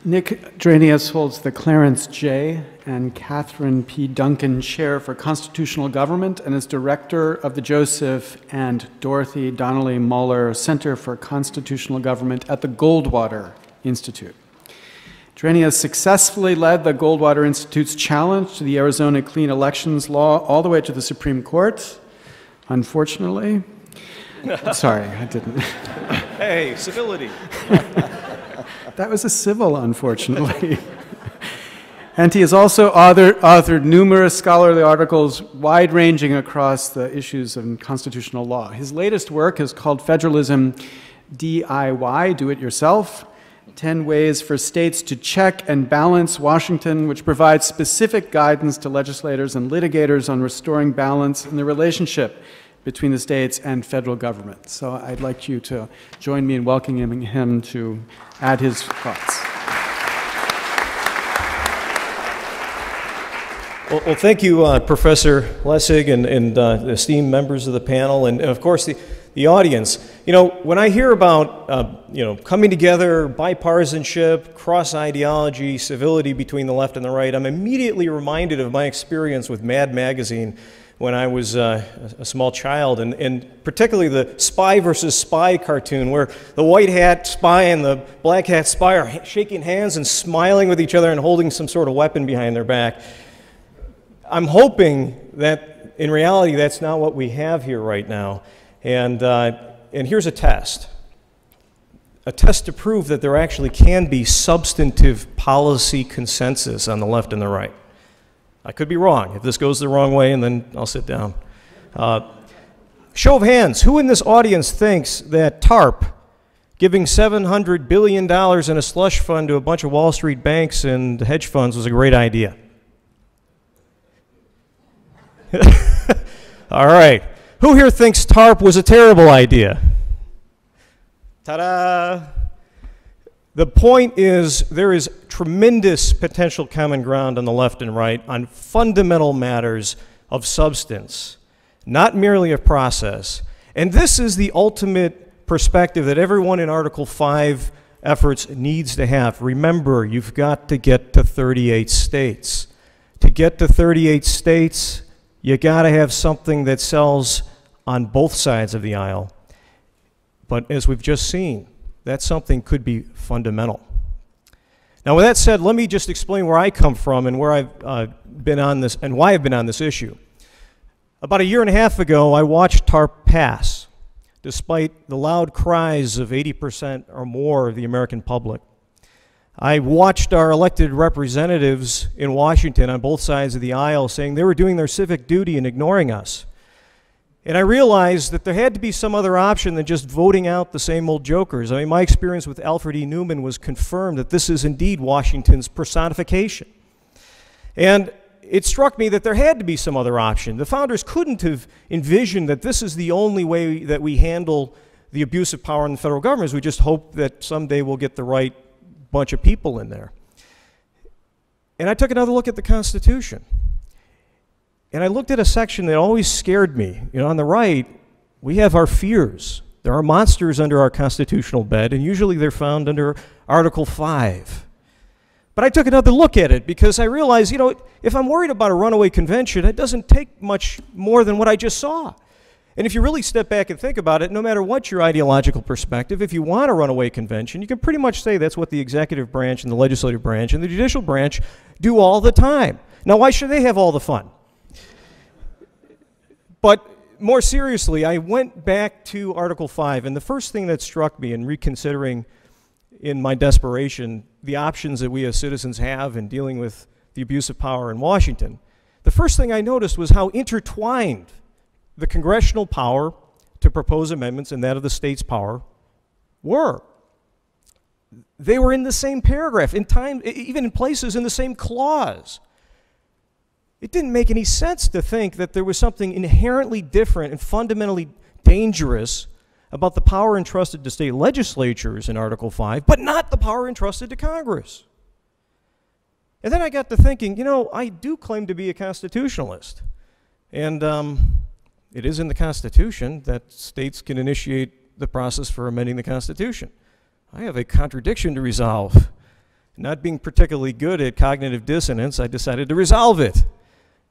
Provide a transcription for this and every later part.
Nick Dranias holds the Clarence J. and Catherine P. Duncan Chair for Constitutional Government and is director of the Joseph and Dorothy Donnelly Muller Center for Constitutional Government at the Goldwater Institute. Dranias successfully led the Goldwater Institute's challenge to the Arizona Clean Elections Law all the way to the Supreme Court. Unfortunately, sorry, I didn't. Hey, civility. That was a civil, unfortunately. And he has also authored numerous scholarly articles wide-ranging across the issues of constitutional law. His latest work is called Federalism DIY, Do It Yourself, 10 Ways for States to Check and Balance Washington, which provides specific guidance to legislators and litigators on restoring balance in the relationship between the states and federal government. So I'd like you to join me in welcoming him to add his thoughts. Well, thank you, Professor Lessig and esteemed members of the panel, and of course the audience. You know, when I hear about coming together, bipartisanship, cross-ideology, civility between the left and the right, I'm immediately reminded of my experience with Mad Magazine when I was a small child, and particularly the Spy versus Spy cartoon, where the white hat spy and the black hat spy are shaking hands and smiling with each other and holding some sort of weapon behind their back. I'm hoping that in reality that's not what we have here right now. And here's a test to prove that there actually can be substantive policy consensus on the left and the right. I could be wrong if this goes the wrong way, and then I'll sit down. Show of hands, who in this audience thinks that TARP, giving $700 billion in a slush fund to a bunch of Wall Street banks and hedge funds, was a great idea? All right. Who here thinks TARP was a terrible idea? Ta-da! The point is, there is tremendous potential common ground on the left and right on fundamental matters of substance, not merely of process. And this is the ultimate perspective that everyone in Article 5 efforts needs to have. Remember, you've got to get to 38 states. To get to 38 states, you got to have something that sells on both sides of the aisle. But as we've just seen, that something could be fundamental. Now, with that said, let me just explain where I come from and where I've been on this and why I've been on this issue. About a year and a half ago, I watched TARP pass, despite the loud cries of 80% or more of the American public. I watched our elected representatives in Washington on both sides of the aisle saying they were doing their civic duty and ignoring us. And I realized that there had to be some other option than just voting out the same old jokers. I mean, my experience with Alfred E. Newman was confirmed that this is indeed Washington's personification. And it struck me that there had to be some other option. The founders couldn't have envisioned that this is the only way that we handle the abuse of power in the federal government. We just hope that someday we'll get the right bunch of people in there. And I took another look at the Constitution. And I looked at a section that always scared me. You know, on the right, we have our fears. There are monsters under our constitutional bed, and usually they're found under Article 5. But I took another look at it because I realized, you know, if I'm worried about a runaway convention, it doesn't take much more than what I just saw. And if you really step back and think about it, no matter what your ideological perspective, if you want a runaway convention, you can pretty much say that's what the executive branch and the legislative branch and the judicial branch do all the time. Now, why should they have all the fun? But more seriously, I went back to Article 5, and the first thing that struck me in reconsidering in my desperation the options that we as citizens have in dealing with the abuse of power in Washington, the first thing I noticed was how intertwined the congressional power to propose amendments and that of the state's power were. They were in the same paragraph, in time, even in places in the same clause. It didn't make any sense to think that there was something inherently different and fundamentally dangerous about the power entrusted to state legislatures in Article 5, but not the power entrusted to Congress. And then I got to thinking, you know, I do claim to be a constitutionalist. And it is in the Constitution that states can initiate the process for amending the Constitution. I have a contradiction to resolve. Not being particularly good at cognitive dissonance, I decided to resolve it.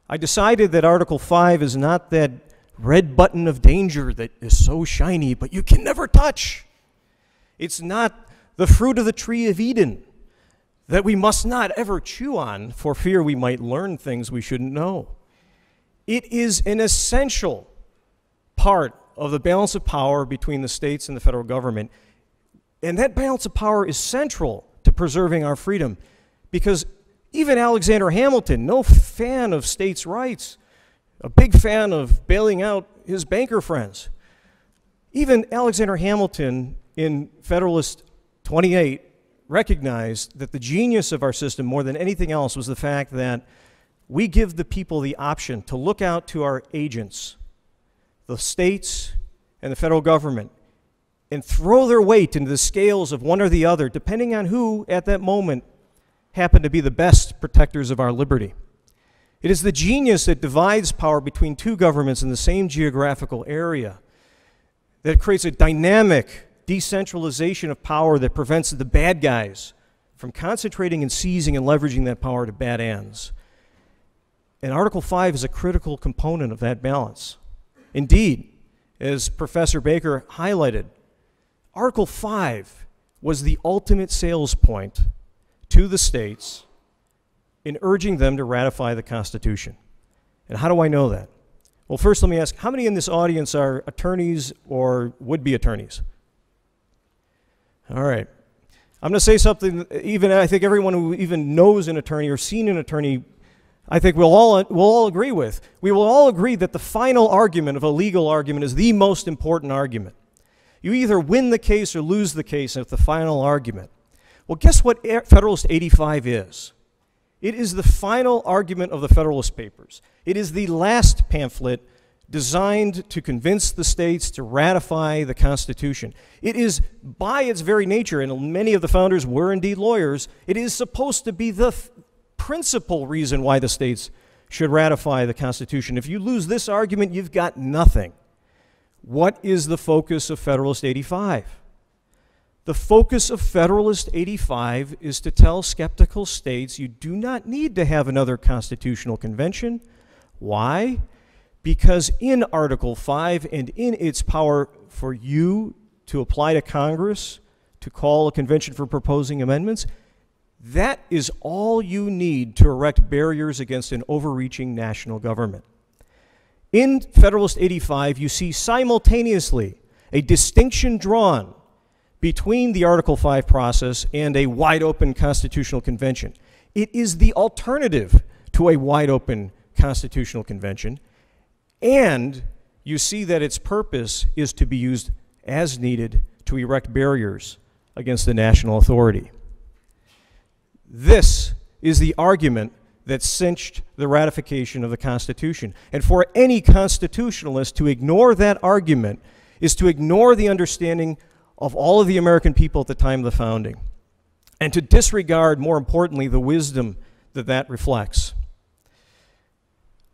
I decided that Article 5 is not that red button of danger that is so shiny, but you can never touch. It's not the fruit of the tree of Eden that we must not ever chew on for fear we might learn things we shouldn't know. It is an essential part of the balance of power between the states and the federal government. And that balance of power is central to preserving our freedom, because even Alexander Hamilton, no fan of states' rights, a big fan of bailing out his banker friends, even Alexander Hamilton in Federalist 28 recognized that the genius of our system more than anything else was the fact that we give the people the option to look out to our agents, the states and the federal government, and throw their weight into the scales of one or the other, depending on who at that moment happened to be the best protectors of our liberty. It is the genius that divides power between two governments in the same geographical area that creates a dynamic decentralization of power that prevents the bad guys from concentrating and seizing and leveraging that power to bad ends. And Article 5 is a critical component of that balance. Indeed, as Professor Baker highlighted, Article 5 was the ultimate sales point to the states in urging them to ratify the Constitution. And how do I know that? Well, first let me ask, how many in this audience are attorneys or would-be attorneys? All right. I'm going to say something, I think everyone who even knows an attorney or seen an attorney, I think we'll all agree with. We will all agree that the final argument of a legal argument is the most important argument. You either win the case or lose the case at the final argument. Well, guess what Federalist 85 is? It is the final argument of the Federalist Papers. It is the last pamphlet designed to convince the states to ratify the Constitution. It is, by its very nature, and many of the founders were indeed lawyers, it is supposed to be the principal reason why the states should ratify the Constitution. If you lose this argument, you've got nothing. What is the focus of Federalist 85? The focus of Federalist 85 is to tell skeptical states you do not need to have another constitutional convention. Why? Because in Article 5 and in its power for you to apply to Congress to call a convention for proposing amendments, that is all you need to erect barriers against an overreaching national government. In Federalist 85, you see simultaneously a distinction drawn between the Article 5 process and a wide-open constitutional convention. It is the alternative to a wide-open constitutional convention, and you see that its purpose is to be used as needed to erect barriers against the national authority. This is the argument that cinched the ratification of the Constitution. And for any constitutionalist to ignore that argument is to ignore the understanding of all of the American people at the time of the founding, and to disregard, more importantly, the wisdom that that reflects.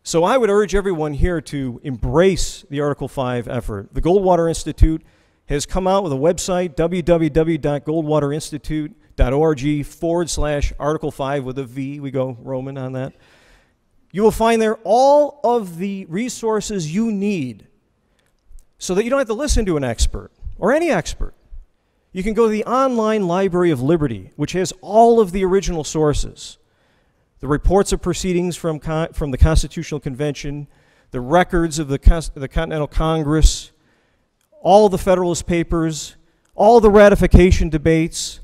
So I would urge everyone here to embrace the Article 5 effort. The Goldwater Institute has come out with a website, www.goldwaterinstitute.org/Article 5 with a V. We go Roman on that. You will find there all of the resources you need so that you don't have to listen to an expert or any expert. You can go to the online Library of Liberty, which has all of the original sources. The reports of proceedings from the Constitutional Convention, the records of the Continental Congress, all the Federalist Papers, all the ratification debates.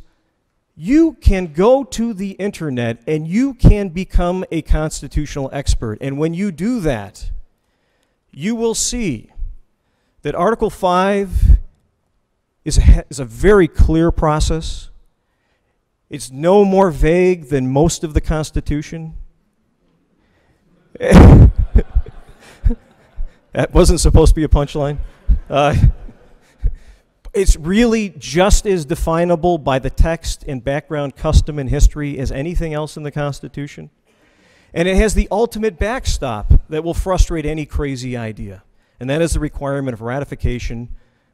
You can go to the internet and you can become a constitutional expert. And when you do that, you will see that Article 5 is a very clear process. It's no more vague than most of the Constitution. That wasn't supposed to be a punchline. It's really just as definable by the text and background, custom, and history as anything else in the Constitution. And it has the ultimate backstop that will frustrate any crazy idea. And that is the requirement of ratification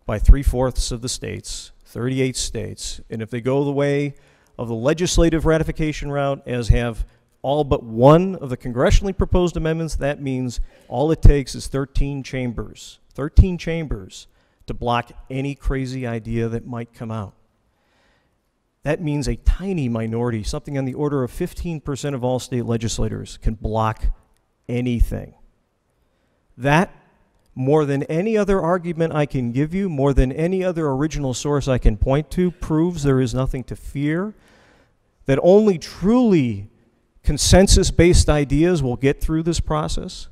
by 3/4 of the states, 38 states. And if they go the way of the legislative ratification route as have all but one of the congressionally proposed amendments, that means all it takes is 13 chambers to block any crazy idea that might come out. That means a tiny minority, something on the order of 15% of all state legislators, can block anything. That, more than any other argument I can give you, more than any other original source I can point to, proves there is nothing to fear, that only truly consensus-based ideas will get through this process.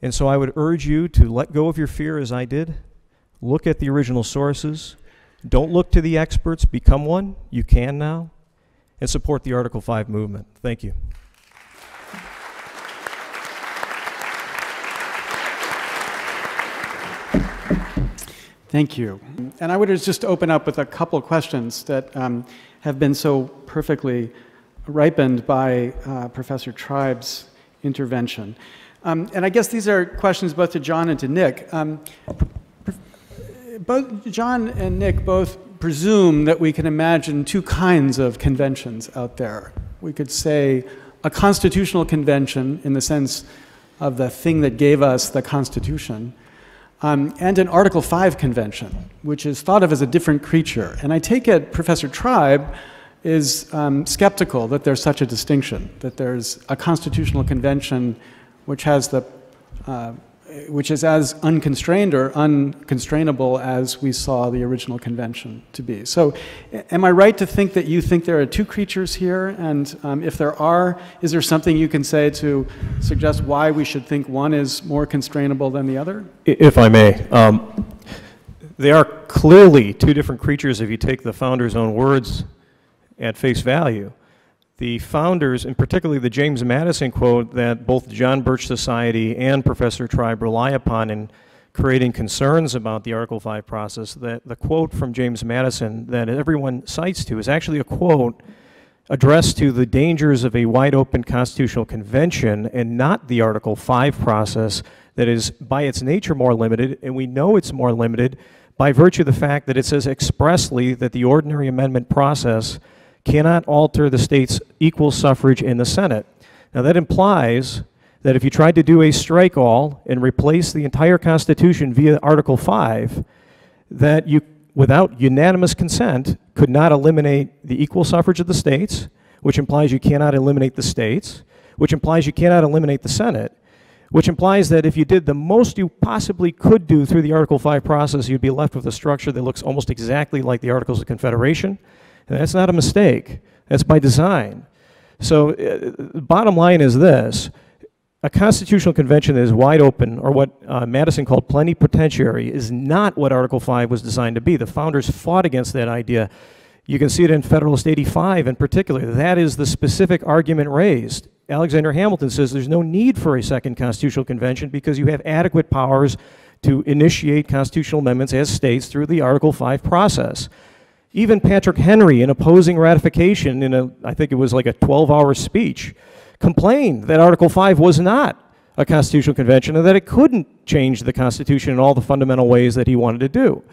And so I would urge you to let go of your fear as I did. Look at the original sources. Don't look to the experts. Become one. You can now. And support the Article 5 movement. Thank you. Thank you. And I would just open up with a couple of questions that have been so perfectly ripened by Professor Tribe's intervention. And I guess these are questions both to John and to Nick. Both John and Nick both presume that we can imagine two kinds of conventions out there. We could say a constitutional convention in the sense of the thing that gave us the Constitution, and an Article 5 convention, which is thought of as a different creature. And I take it Professor Tribe is skeptical that there's such a distinction, that there's a constitutional convention which has the which is as unconstrained or unconstrainable as we saw the original convention to be. So am I right to think that you think there are two creatures here? And if there are, is there something you can say to suggest why we should think one is more constrainable than the other? If I may. They are clearly two different creatures if you take the founders' own words at face value. The founders, and particularly the James Madison quote that both John Birch Society and Professor Tribe rely upon in creating concerns about the Article 5 process, that the quote from James Madison that everyone cites to is actually a quote addressed to the dangers of a wide open constitutional convention and not the Article 5 process that is by its nature more limited, and we know it's more limited by virtue of the fact that it says expressly that the ordinary amendment process cannot alter the state's equal suffrage in the Senate. Now that implies that if you tried to do a strike all and replace the entire Constitution via Article 5, that you, without unanimous consent, could not eliminate the equal suffrage of the states, which implies you cannot eliminate the states, which implies you cannot eliminate the Senate, which implies that if you did the most you possibly could do through the Article 5 process, you'd be left with a structure that looks almost exactly like the Articles of Confederation. And that's not a mistake. That's by design. So the bottom line is this. A constitutional convention that is wide open, or what Madison called plenipotentiary, is not what Article 5 was designed to be. The founders fought against that idea. You can see it in Federalist 85 in particular. That is the specific argument raised. Alexander Hamilton says there's no need for a second constitutional convention because you have adequate powers to initiate constitutional amendments as states through the Article 5 process. Even Patrick Henry, in opposing ratification in a, I think it was like a 12-hour speech, complained that Article 5 was not a constitutional convention and that it couldn't change the Constitution in all the fundamental ways that he wanted to do.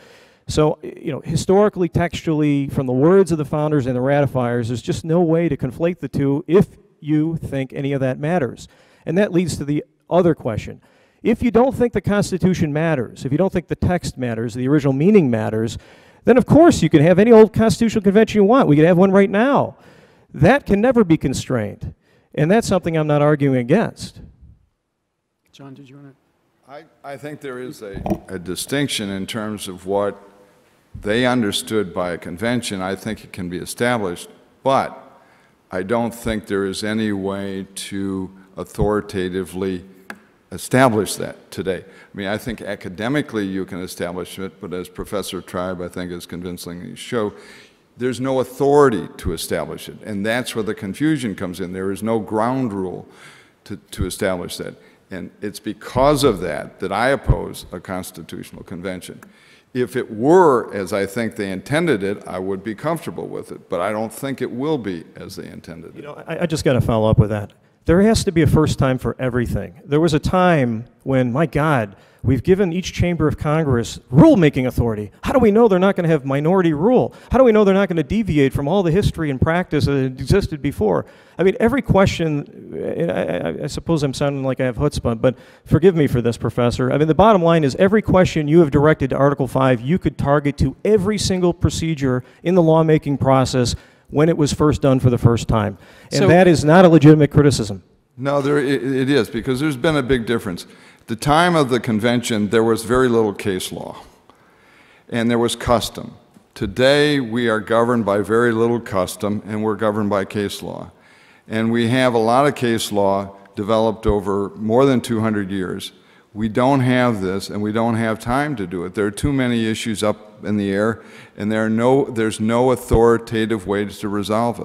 So, you know, historically, textually, from the words of the founders and the ratifiers, there's just no way to conflate the two if you think any of that matters. And that leads to the other question. If you don't think the Constitution matters, if you don't think the text matters, the original meaning matters, then of course you can have any old constitutional convention you want. We could have one right now. That can never be constrained. And that's something I'm not arguing against. John, did you want to? I think there is a distinction in terms of what they understood by a convention. I think it can be established, but I don't think there is any way to authoritatively establish that today. I mean, I think academically you can establish it, but as Professor Tribe, I think, has convincingly shown, there's no authority to establish it, and that's where the confusion comes in. There is no ground rule to establish that, and it's because of that that I oppose a constitutional convention. If it were as I think they intended it, I would be comfortable with it, but I don't think it will be as they intended it. You know, I just got to follow up with that. There has to be a first time for everything. There was a time when, my God, we've given each chamber of Congress rule-making authority. How do we know they're not going to have minority rule? How do we know they're not going to deviate from all the history and practice that existed before? I mean, every question, I suppose I'm sounding like I have chutzpah, but forgive me for this, Professor. I mean, the bottom line is every question you have directed to Article 5, you could target to every single procedure in the lawmaking process when it was first done for the first time. And So- that is not a legitimate criticism. No, it is, because there's been a big difference. At the time of the convention, there was very little case law, and there was custom. Today, we are governed by very little custom, and we're governed by case law. And we have a lot of case law developed over more than 200 years. We don't have this, and we don't have time to do it. There are too many issues up in the air, and there's no authoritative ways to resolve it.